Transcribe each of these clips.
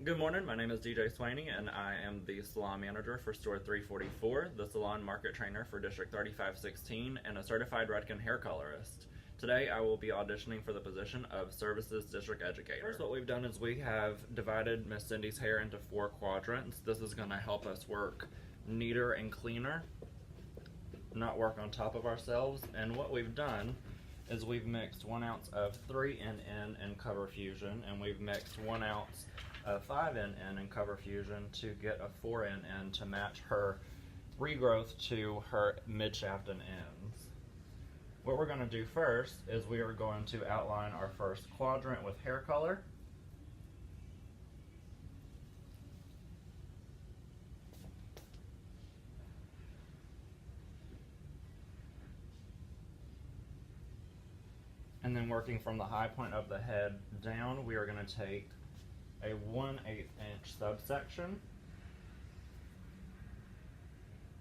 Good morning, my name is Dee Jay SDE and I am the salon manager for store 344, the salon market trainer for District 3516, and a certified Redken hair colorist. Today I will be auditioning for the position of Services District Educator. First, what we've done is we have divided Miss Cindy's hair into 4 quadrants. This is going to help us work neater and cleaner, not work on top of ourselves. And what we've done is we've mixed 1 ounce of 3NN in Cover Fusion, and we've mixed 1 ounce of 5NN in Cover Fusion to get a 4NN to match her regrowth to her mid-shaft and ends. What we're going to do first is we are going to outline our first quadrant with hair color. And then working from the high point of the head down, we are going to take a 1/8 inch subsection,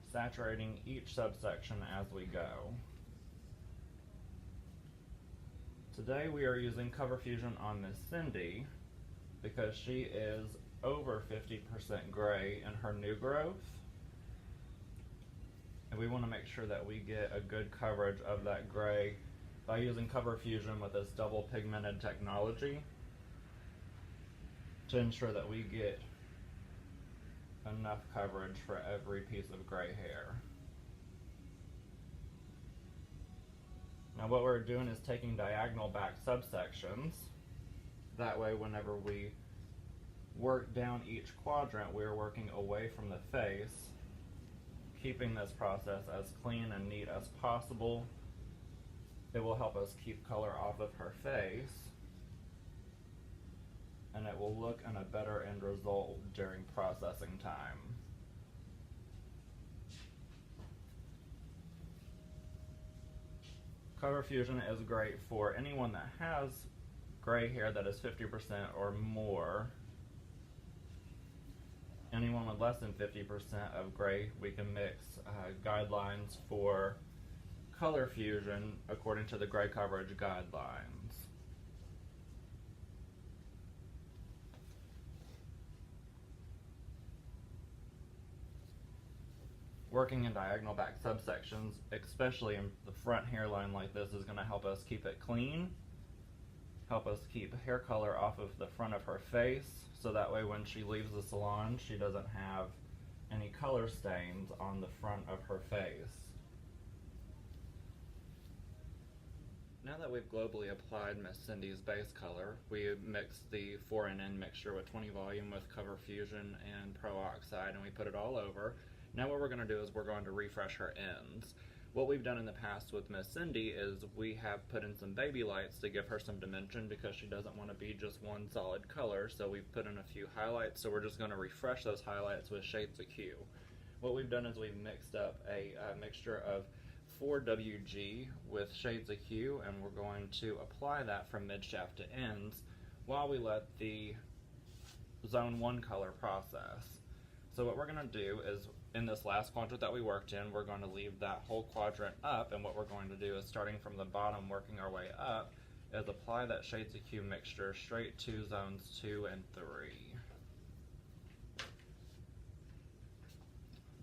saturating each subsection as we go. Today we are using Cover Fusion on Miss Cindy because she is over 50% gray in her new growth, and we want to make sure that we get a good coverage of that gray by using Cover Fusion with this double pigmented technology to ensure that we get enough coverage for every piece of gray hair. Now what we're doing is taking diagonal back subsections. That way whenever we work down each quadrant, we're working away from the face, keeping this process as clean and neat as possible. It will help us keep color off of her face, and it will look in a better end result during processing time. Cover Fusion is great for anyone that has gray hair that is 50% or more. Anyone with less than 50% of gray, we can mix guidelines for Color Fusion according to the gray coverage guidelines. Working in diagonal back subsections, especially in the front hairline like this, is going to help us keep it clean, help us keep hair color off of the front of her face, so that way when she leaves the salon she doesn't have any color stains on the front of her face. Now that we've globally applied Miss Cindy's base color, we mixed the 4NN mixture with 20 volume with Cover Fusion and Pro Oxide, and we put it all over. Now what we're going to do is we're going to refresh her ends. What we've done in the past with Miss Cindy is we have put in some baby lights to give her some dimension because she doesn't want to be just one solid color, so we've put in a few highlights, so we're just going to refresh those highlights with shades of Q. What we've done is we've mixed up a mixture of 4WG with shades of Q, and we're going to apply that from mid-shaft to ends while we let the Zone 1 color process. So what we're going to do is, in this last quadrant that we worked in, we're going to leave that whole quadrant up, and what we're going to do is, starting from the bottom, working our way up, is apply that shades of Q mixture straight to zones 2 and 3.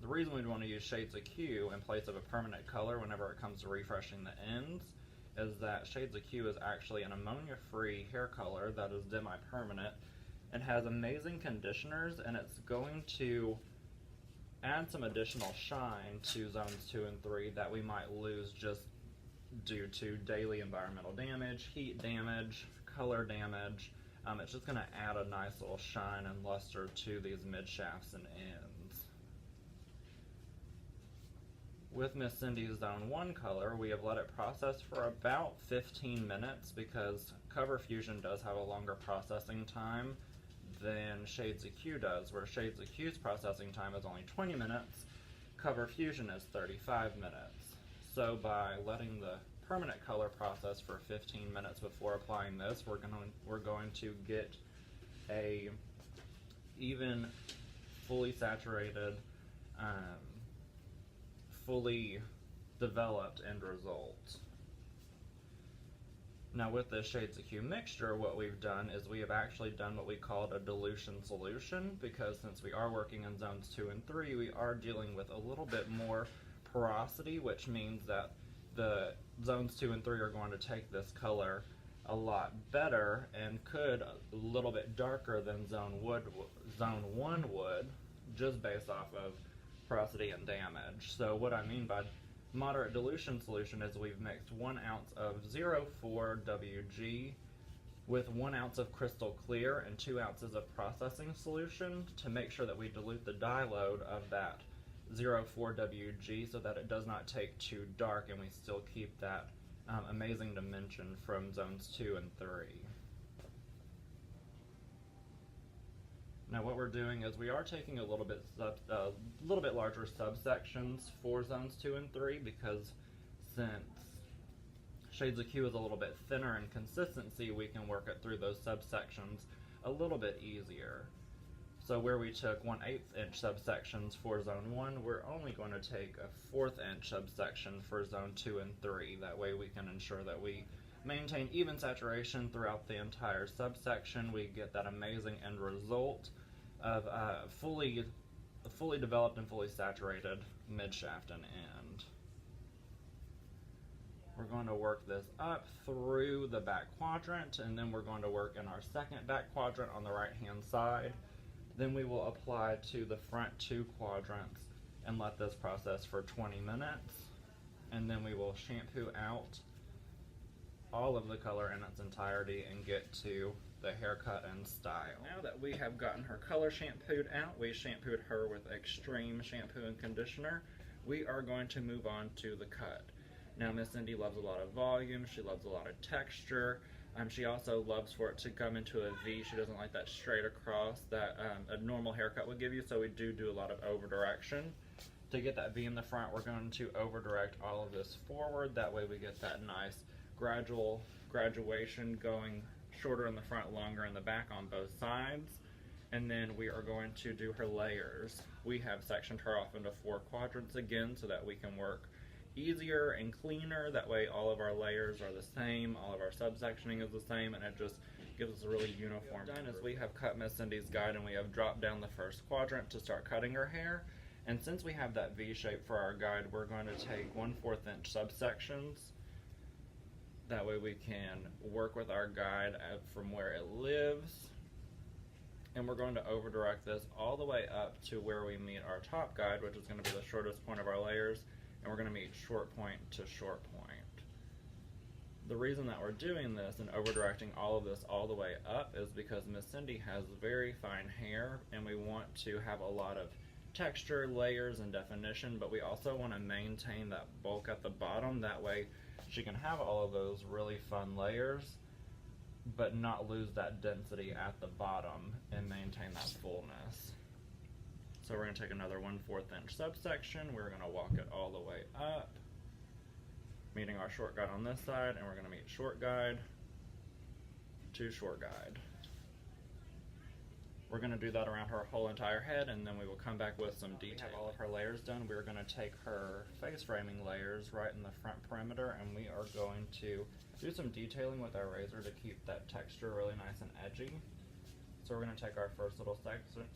The reason we'd want to use shades of Q in place of a permanent color whenever it comes to refreshing the ends is that shades of Q is actually an ammonia-free hair color that is demi-permanent and has amazing conditioners, and it's going to add some additional shine to zones 2 and 3 that we might lose just due to daily environmental damage, heat damage, color damage. It's just going to add a nice little shine and luster to these mid-shafts and ends. With Miss Cindy's Zone 1 color, we have let it process for about 15 minutes because Cover Fusion does have a longer processing time than Shades of Q does, where Shades of Q's processing time is only 20 minutes, Cover Fusion is 35 minutes. So by letting the permanent color process for 15 minutes before applying this, we're going to get a even, fully saturated, fully developed end result. Now with this Shades of Hue mixture, what we've done is we have actually done what we called a dilution solution, because since we are working in zones 2 and 3, we are dealing with a little bit more porosity, which means that the zones 2 and 3 are going to take this color a lot better and could a little bit darker than zone 1 would, just based off of porosity and damage. So what I mean by moderate dilution solution is we've mixed 1 ounce of 0,4-WG with 1 ounce of crystal clear and 2 ounces of processing solution to make sure that we dilute the dye load of that 0,4-WG so that it does not take too dark and we still keep that amazing dimension from zones 2 and 3. Now what we're doing is we are taking a little bit larger subsections for zones 2 and 3, because since Shades of Hue is a little bit thinner in consistency, we can work it through those subsections a little bit easier. So where we took 1/8 inch subsections for zone 1, we're only going to take a 1/4 inch subsection for zone 2 and 3. That way we can ensure that we maintain even saturation throughout the entire subsection. We get that amazing end result of fully developed and fully saturated midshaft and end. We're going to work this up through the back quadrant, and then we're going to work in our second back quadrant on the right hand side. Then we will apply to the front 2 quadrants and let this process for 20 minutes, and then we will shampoo out all of the color in its entirety and get to the haircut and style. Now that we have gotten her color shampooed out, we shampooed her with extreme shampoo and conditioner, we are going to move on to the cut. Now Miss Cindy loves a lot of volume, she loves a lot of texture, she also loves for it to come into a V. She doesn't like that straight across that a normal haircut would give you, so we do a lot of over direction. To get that V in the front, we're going to over direct all of this forward, that way we get that nice graduation going shorter in the front, longer in the back on both sides. And then we are going to do her layers. We have sectioned her off into 4 quadrants again so that we can work easier and cleaner. That way all of our layers are the same, all of our subsectioning is the same, and it just gives us a really uniform. What we've done is we have cut Miss Cindy's guide and we have dropped down the first quadrant to start cutting her hair. And since we have that V shape for our guide, we're going to take 1/4 inch subsections. That way we can work with our guide from where it lives. And we're going to over direct this all the way up to where we meet our top guide, which is going to be the shortest point of our layers, and we're going to meet short point to short point. The reason that we're doing this and over directing all of this all the way up is because Miss Cindy has very fine hair and we want to have a lot of texture, layers, and definition, but we also want to maintain that bulk at the bottom. That way she can have all of those really fun layers but not lose that density at the bottom and maintain that fullness. So we're going to take another 1/4 inch subsection, we're going to walk it all the way up, meeting our short guide on this side, and we're going to meet short guide to short guide. We're going to do that around her whole entire head, and then we will come back with some detail. We have all of her layers done. We're going to take her face framing layers right in the front perimeter, and we are going to do some detailing with our razor to keep that texture really nice and edgy. So we're going to take our first little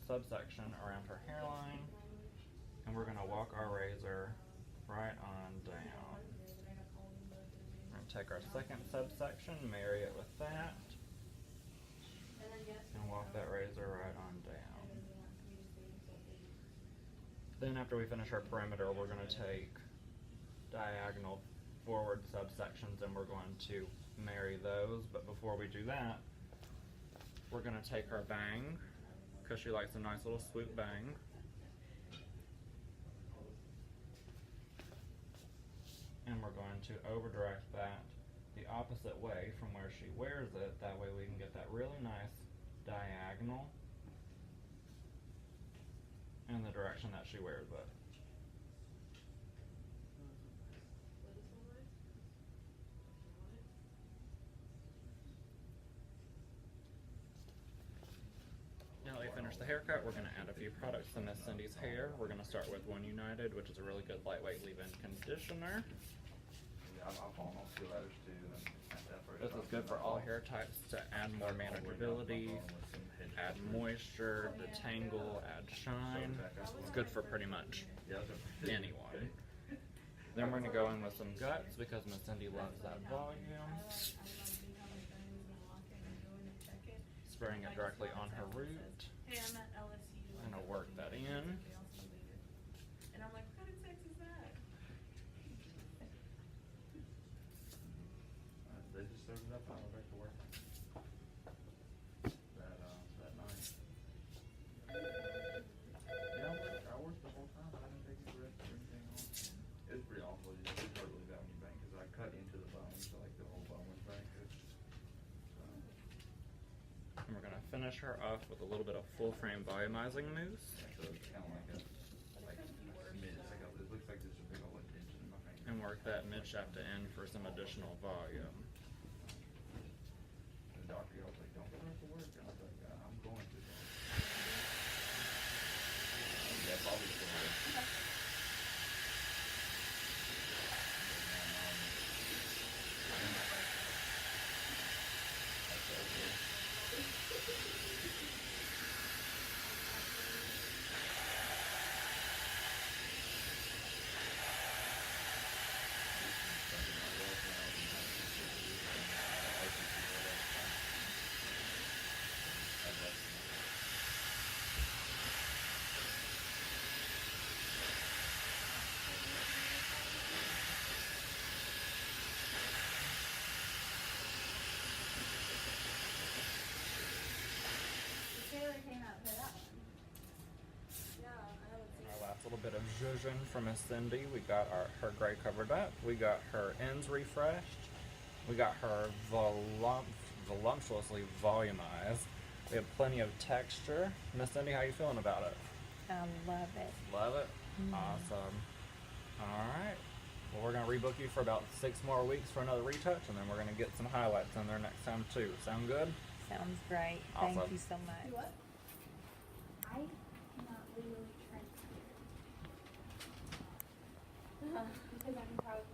subsection around her hairline, and we're going to walk our razor right on down. We're going to take our second subsection, marry it with that, and walk that razor right on down. Then after we finish our perimeter, we're going to take diagonal forward subsections and we're going to marry those. But before we do that, we're going to take her bang, because she likes a nice little swoop bang. And we're going to over direct that the opposite way from where she wears it. That way we can get that really nice diagonal in the direction that she wears it. Now that we finish the haircut, we're going to add a few products to Miss Cindy's hair. We're going to start with One United, which is a really good lightweight leave-in conditioner. Yeah, I'm on two letters too, and that's for This is good for all hair types to add more manageability, add moisture, detangle, add shine. It's good for pretty much anyone. Then we're going to go in with some guts because Miss Cindy loves that volume. Spraying it directly on her root. I'm going to work that in. And I'm like, what kind of sex is that? They just served it up on the way back to work. That night. Yeah, I worked the whole time. I didn't take any rest or anything on. It was pretty awful. It hurt really bad when you bang because I cut into the bone, so like the whole bone was back. And we're going to finish her off with a little bit of full frame volumizing mousse. So it's kind of like a mid. It's like it looks like there's a big old indentation in my finger. And work that mid shaft to end for some additional volume. The doctor was like, "Don't go back to work." And I was like, "I'm going to." Yeah, probably still will. Our last little bit of zhuzh from Miss Cindy. We got her gray covered up. We got her ends refreshed. We got her voluptuously volumized. We have plenty of texture. Miss Cindy, how you feeling about it? I love it. Love it? Awesome. Alright. Well, we're going to rebook you for about 6 more weeks for another retouch, and then we're going to get some highlights in there next time too. Sound good? Sounds great. Awesome. Thank you so much. Do what? I cannot literally transfer because I'm probably